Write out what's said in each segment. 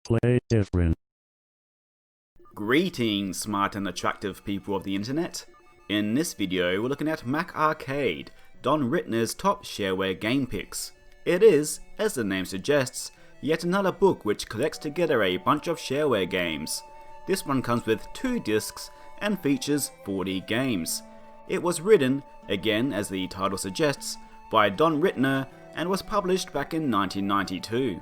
Play different. Greetings, smart and attractive people of the internet. In this video, we're looking at Mac Arcade, Don Rittner's top shareware game picks. It is, as the name suggests, yet another book which collects together a bunch of shareware games. This one comes with 2 discs and features 40 games. It was written, again as the title suggests, by Don Rittner and was published back in 1992.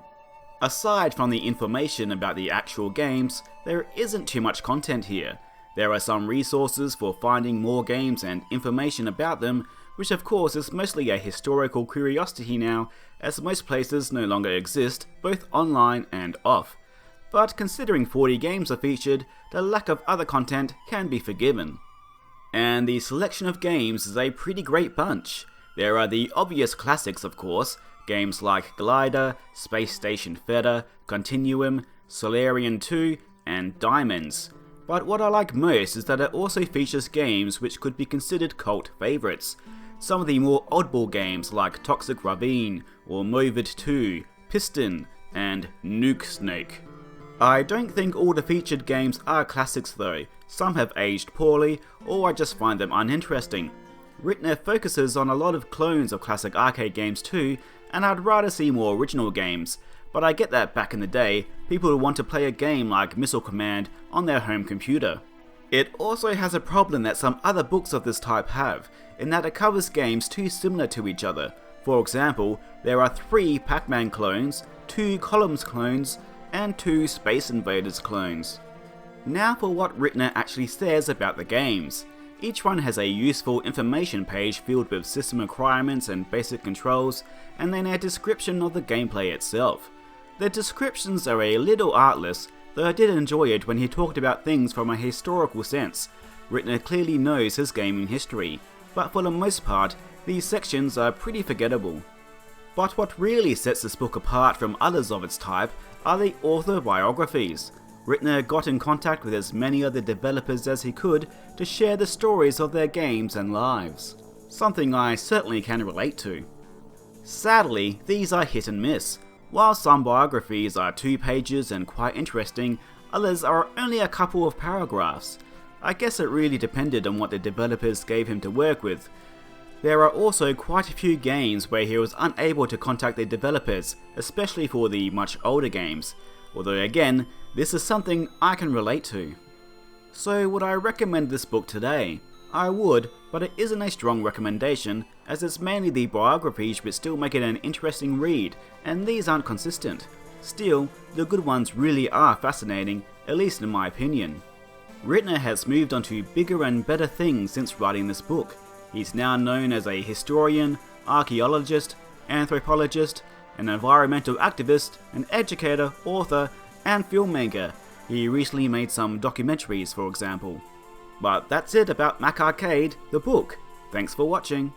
Aside from the information about the actual games, there isn't too much content here. There are some resources for finding more games and information about them, which of course is mostly a historical curiosity now, as most places no longer exist, both online and off. But considering 40 games are featured, the lack of other content can be forgiven. And the selection of games is a pretty great bunch. There are the obvious classics of course, games like Glider, Space Station Feta, Continuum, Solarian 2, and Diamonds. But what I like most is that it also features games which could be considered cult favourites. Some of the more oddball games like Toxic Ravine, or Movid 2, Piston, and Nuke Snake. I don't think all the featured games are classics though. Some have aged poorly, or I just find them uninteresting. Rittner focuses on a lot of clones of classic arcade games too, and I'd rather see more original games, but I get that back in the day, people would want to play a game like Missile Command on their home computer. It also has a problem that some other books of this type have, in that it covers games too similar to each other. For example, there are 3 Pac-Man clones, 2 Columns clones, and 2 Space Invaders clones. Now for what Rittner actually says about the games. Each one has a useful information page filled with system requirements and basic controls, and then a description of the gameplay itself. The descriptions are a little artless, though I did enjoy it when he talked about things from a historical sense. Rittner clearly knows his gaming history, but for the most part, these sections are pretty forgettable. But what really sets this book apart from others of its type are the author biographies. Rittner got in contact with as many other developers as he could to share the stories of their games and lives. Something I certainly can relate to. Sadly, these are hit and miss. While some biographies are 2 pages and quite interesting, others are only a couple of paragraphs. I guess it really depended on what the developers gave him to work with. There are also quite a few games where he was unable to contact the developers, especially for the much older games. Although again, this is something I can relate to. So would I recommend this book today? I would, but it isn't a strong recommendation, as it's mainly the biographies which still make it an interesting read, and these aren't consistent. Still, the good ones really are fascinating, at least in my opinion. Rittner has moved on to bigger and better things since writing this book. He's now known as a historian, archaeologist, anthropologist, an environmental activist, an educator, author, and filmmaker. He recently made some documentaries, for example. But that's it about Mac Arcade, the book. Thanks for watching.